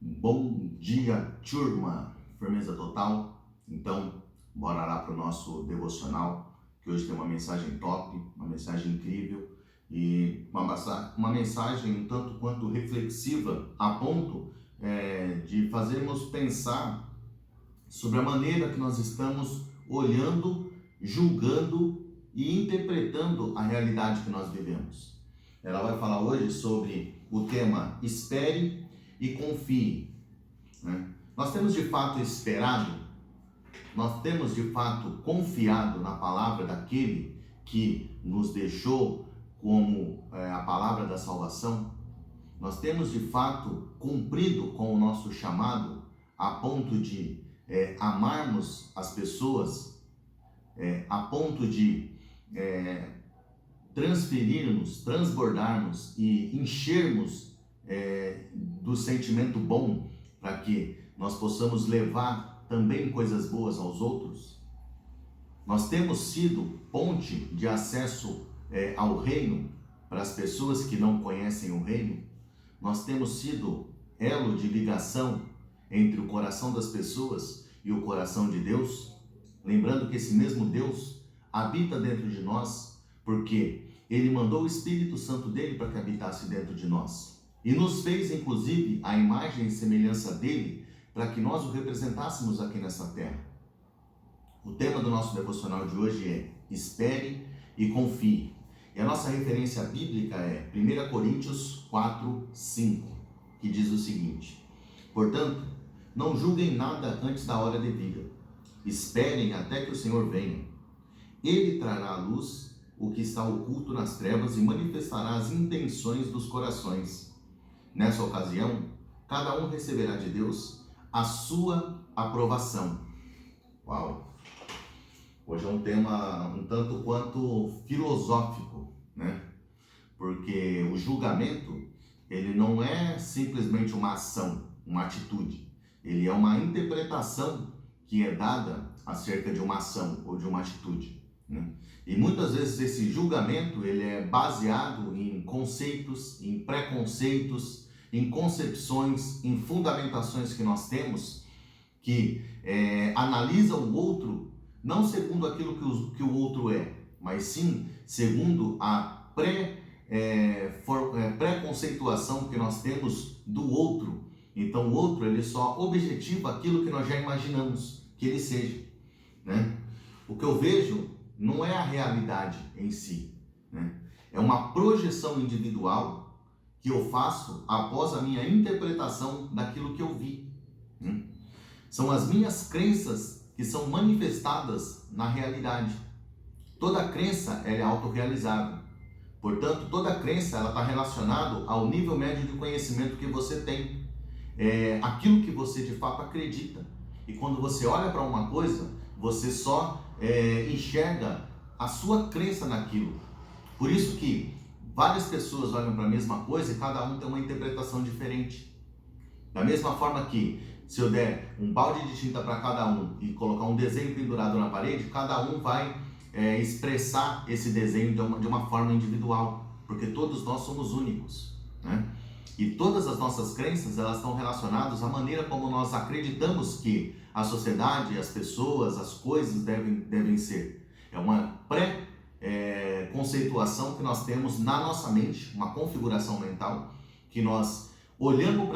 Bom dia, turma! Firmeza total? Então, bora lá para o nosso devocional, que hoje tem uma mensagem top, uma mensagem incrível e uma mensagem um tanto quanto reflexiva, a ponto de fazermos pensar sobre a maneira que nós estamos olhando, julgando e interpretando a realidade que nós vivemos. Ela vai falar hoje sobre o tema espere e confie, né? Nós temos de fato esperado, nós temos de fato confiado na palavra daquele que nos deixou como a palavra da salvação. Nós temos de fato cumprido com o nosso chamado a ponto de amarmos as pessoas, a ponto de transferirmos, transbordarmos e enchermos do sentimento bom para que nós possamos levar também coisas boas aos outros. Nós temos sido ponte de acesso ao reino para as pessoas que não conhecem o reino. Nós temos sido elo de ligação entre o coração das pessoas e o coração de Deus. Lembrando que esse mesmo Deus habita dentro de nós, porque Ele mandou o Espírito Santo dele para que habitasse dentro de nós. E nos fez, inclusive, a imagem e semelhança dele, para que nós o representássemos aqui nessa terra. O tema do nosso devocional de hoje é espere e confie. E a nossa referência bíblica é 1 Coríntios 4, 5, que diz o seguinte: portanto, não julguem nada antes da hora devida. Esperem até que o Senhor venha. Ele trará à luz o que está oculto nas trevas e manifestará as intenções dos corações. Nessa ocasião, cada um receberá de Deus a sua aprovação. Uau! Hoje é um tema um tanto quanto filosófico, né? Porque o julgamento, ele não é simplesmente uma ação, uma atitude. Ele é uma interpretação que é dada acerca de uma ação ou de uma atitude, né? E muitas vezes esse julgamento, ele é baseado em conceitos, em preconceitos, em concepções, em fundamentações que nós temos, que analisam o outro não segundo aquilo que o outro é, mas sim segundo a pré-conceituação que nós temos do outro. Então o outro, ele só objetiva aquilo que nós já imaginamos que ele seja, né? O que eu vejo não é a realidade em si, né? É uma projeção individual que eu faço após a minha interpretação daquilo que eu vi, né? São as minhas crenças que são manifestadas na realidade. Toda crença ela é autorrealizável. Portanto, toda crença ela está relacionada ao nível médio de conhecimento que você tem. Aquilo que você de fato acredita. E quando você olha para uma coisa, você só enxerga a sua crença naquilo. Por isso que várias pessoas olham para a mesma coisa e cada um tem uma interpretação diferente. Da mesma forma que se eu der um balde de tinta para cada um e colocar um desenho pendurado na parede, cada um vai expressar esse desenho de uma forma individual, porque todos nós somos únicos, né? E todas as nossas crenças, elas estão relacionadas à maneira como nós acreditamos que a sociedade, as pessoas, as coisas devem ser. É uma conceituação que nós temos na nossa mente, uma configuração mental, que nós olhamos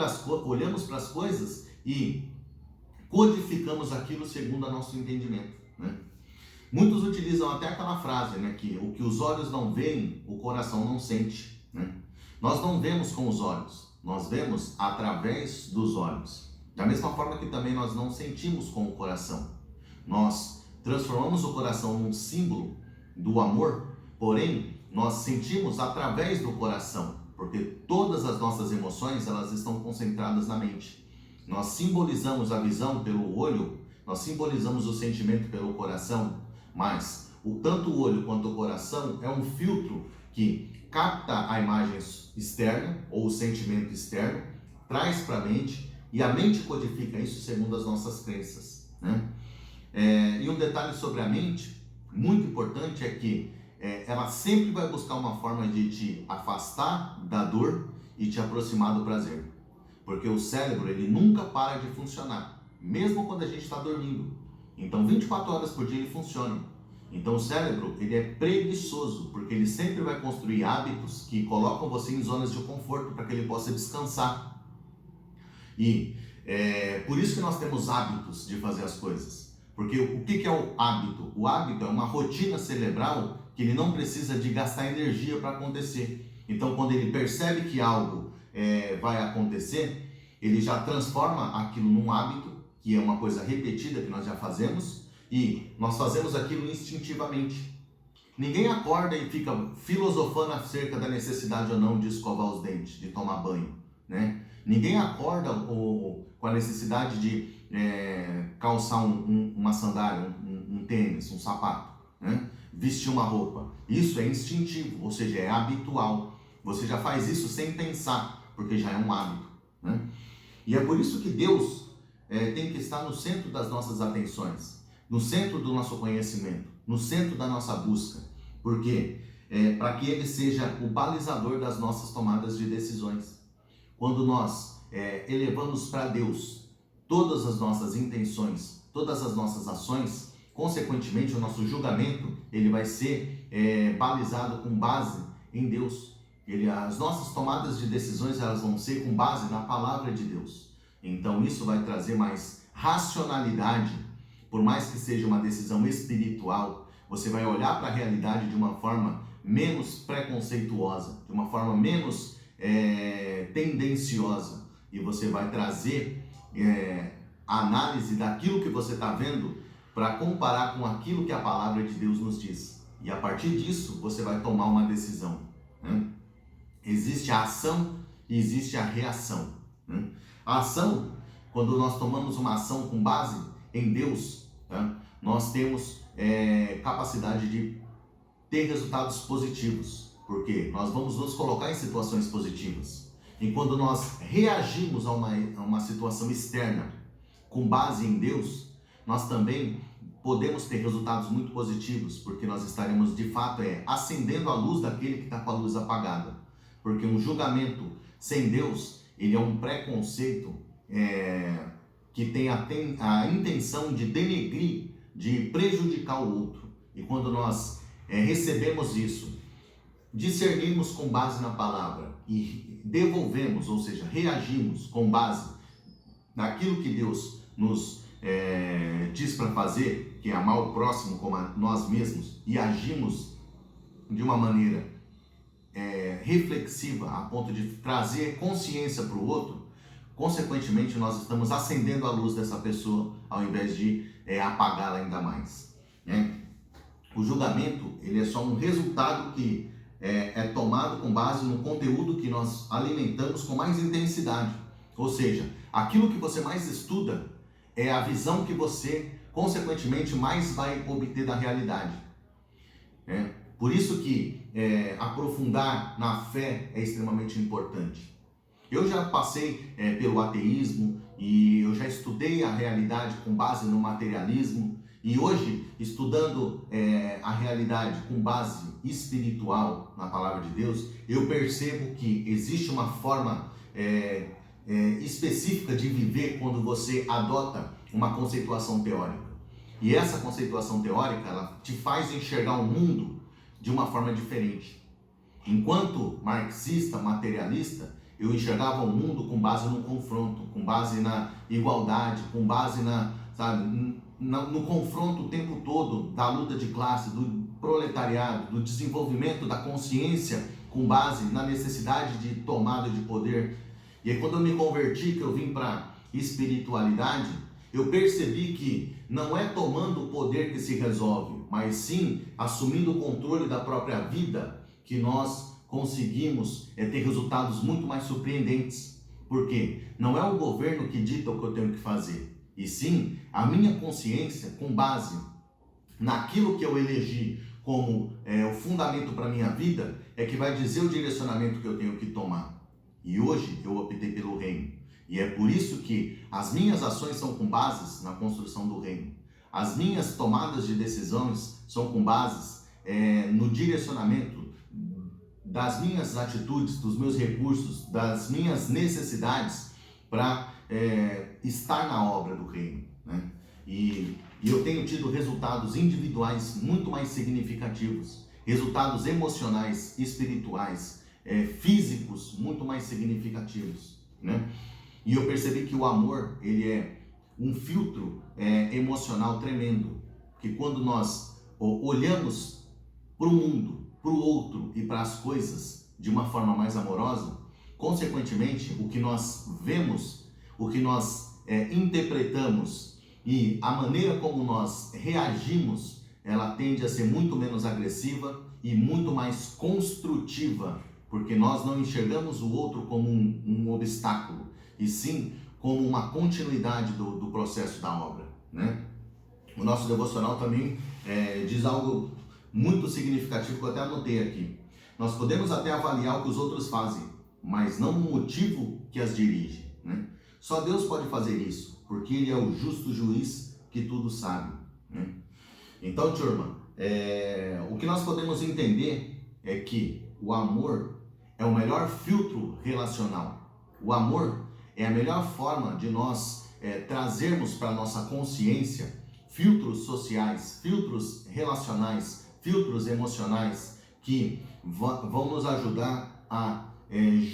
para as coisas e codificamos aquilo segundo o nosso entendimento, né? Muitos utilizam até aquela frase, né, que o que os olhos não veem, o coração não sente, né? Nós não vemos com os olhos, nós vemos através dos olhos. Da mesma forma que também nós não sentimos com o coração. Nós transformamos o coração num símbolo do amor, porém nós sentimos através do coração, porque todas as nossas emoções elas estão concentradas na mente. Nós simbolizamos a visão pelo olho, nós simbolizamos o sentimento pelo coração, mas tanto o olho quanto o coração é um filtro que capta a imagem externa ou o sentimento externo, traz para a mente e a mente codifica isso segundo as nossas crenças, né? E um detalhe sobre a mente, muito importante, é que ela sempre vai buscar uma forma de te afastar da dor e te aproximar do prazer. porque o cérebro ele nunca para de funcionar, mesmo quando a gente está dormindo. Então 24 horas por dia ele funciona. Então o cérebro ele é preguiçoso, porque ele sempre vai construir hábitos que colocam você em zonas de conforto para que ele possa descansar. E por isso que nós temos hábitos de fazer as coisas. Porque o que é o hábito? O hábito é uma rotina cerebral que ele não precisa de gastar energia para acontecer. Então quando ele percebe que algo vai acontecer, ele já transforma aquilo num hábito, que é uma coisa repetida que nós já fazemos, e nós fazemos aquilo instintivamente. Ninguém acorda e fica filosofando acerca da necessidade ou não de escovar os dentes, de tomar banho, né? Ninguém acorda com a necessidade de calçar uma sandália, um tênis, um sapato, né? Vestir uma roupa. Isso é instintivo, ou seja, é habitual. Você já faz isso sem pensar, porque já é um hábito, né? E é por isso que Deus tem que estar no centro das nossas atenções, no centro do nosso conhecimento, no centro da nossa busca. Por quê? Para que Ele seja o balizador das nossas tomadas de decisões. Quando nós elevamos para Deus todas as nossas intenções, todas as nossas ações, consequentemente o nosso julgamento ele vai ser balizado com base em Deus. As nossas tomadas de decisões elas vão ser com base na palavra de Deus. Então isso vai trazer mais racionalidade. Por mais que seja uma decisão espiritual, você vai olhar para a realidade de uma forma menos preconceituosa, de uma forma menos tendenciosa, e você vai trazer a análise daquilo que você está vendo para comparar com aquilo que a palavra de Deus nos diz. E a partir disso, você vai tomar uma decisão, né? Existe a ação e existe a reação, né? A ação, quando nós tomamos uma ação com base em Deus, né, nós temos capacidade de ter resultados positivos, porque nós vamos nos colocar em situações positivas. E quando nós reagimos a uma situação externa com base em Deus, nós também podemos ter resultados muito positivos, porque nós estaremos de fato acendendo a luz daquele que está com a luz apagada. Porque um julgamento sem Deus, ele é um preconceito que tem a intenção de denegrir, de prejudicar o outro. E quando nós recebemos isso, discernimos com base na palavra e devolvemos, ou seja, reagimos com base naquilo que Deus nos diz para fazer, que é amar o próximo como a nós mesmos, e agimos de uma maneira reflexiva, a ponto de trazer consciência para o outro, consequentemente nós estamos acendendo a luz dessa pessoa ao invés de apagá-la ainda mais, né? O julgamento ele é só um resultado que é tomado com base no conteúdo que nós alimentamos com mais intensidade. Ou seja, aquilo que você mais estuda é a visão que você, consequentemente, mais vai obter da realidade. Por isso que aprofundar na fé é extremamente importante. Eu já passei pelo ateísmo e eu já estudei a realidade com base no materialismo. E hoje, estudando a realidade com base espiritual na palavra de Deus, eu percebo que existe uma forma específica de viver quando você adota uma conceituação teórica. E essa conceituação teórica, ela te faz enxergar o mundo de uma forma diferente. Enquanto marxista, materialista, eu enxergava o mundo com base no confronto, com base na igualdade, com base no confronto o tempo todo da luta de classe, do proletariado, do desenvolvimento da consciência com base na necessidade de tomada de poder. E aí quando eu me converti, que eu vim para espiritualidade, eu percebi que não é tomando o poder que se resolve, mas sim assumindo o controle da própria vida que nós conseguimos ter resultados muito mais surpreendentes. Por quê? Não é o governo que dita o que eu tenho que fazer, e sim a minha consciência com base naquilo que eu elegi como o fundamento para a minha vida é que vai dizer o direcionamento que eu tenho que tomar. E hoje eu optei pelo reino. E é por isso que as minhas ações são com bases na construção do reino. As minhas tomadas de decisões são com bases no direcionamento das minhas atitudes, dos meus recursos, das minhas necessidades para estar na obra do reino, né? E eu tenho tido resultados individuais muito mais significativos, resultados emocionais, espirituais, físicos muito mais significativos, né? E eu percebi que o amor, ele é um filtro emocional tremendo, que quando nós olhamos para o mundo, para o outro e para as coisas de uma forma mais amorosa, consequentemente, o que nós vemos, o que nós interpretamos e a maneira como nós reagimos, ela tende a ser muito menos agressiva e muito mais construtiva, porque nós não enxergamos o outro como um obstáculo, e sim como uma continuidade do processo da obra, né? O nosso devocional também diz algo muito significativo que eu até anotei aqui. Nós podemos até avaliar o que os outros fazem, mas não o motivo que as dirige, né? Só Deus pode fazer isso, porque Ele é o justo juiz que tudo sabe, né? Então, turma, o que nós podemos entender é que o amor é o melhor filtro relacional. O amor é a melhor forma de nós trazermos para a nossa consciência filtros sociais, filtros relacionais, filtros emocionais que vão nos ajudar a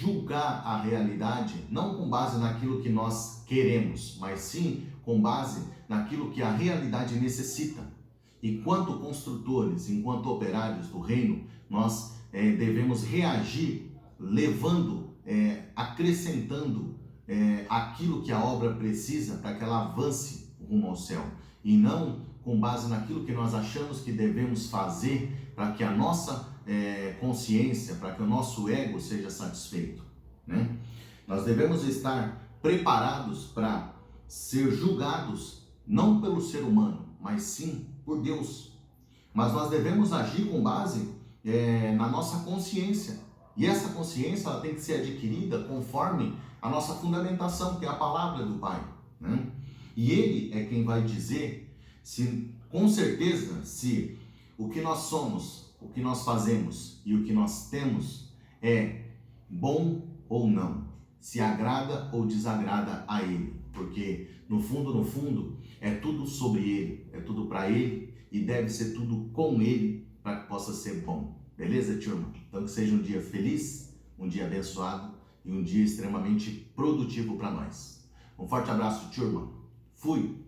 julgar a realidade, não com base naquilo que nós queremos, mas sim com base naquilo que a realidade necessita. Enquanto construtores, enquanto operários do reino, nós devemos reagir levando, acrescentando aquilo que a obra precisa para que ela avance rumo ao céu, e não com base naquilo que nós achamos que devemos fazer para que a nossa consciência, para que o nosso ego seja satisfeito, né? Nós devemos estar preparados para ser julgados não pelo ser humano, mas sim por Deus. Mas nós devemos agir com base na nossa consciência, e essa consciência ela tem que ser adquirida conforme a nossa fundamentação, que é a palavra do Pai, né? E Ele é quem vai dizer, com certeza, se o que nós somos, o que nós fazemos e o que nós temos é bom ou não, se agrada ou desagrada a Ele, porque no fundo, é tudo sobre Ele, é tudo para Ele e deve ser tudo com Ele para que possa ser bom. Beleza, turma? Então que seja um dia feliz, um dia abençoado e um dia extremamente produtivo para nós. Um forte abraço, turma. Fui!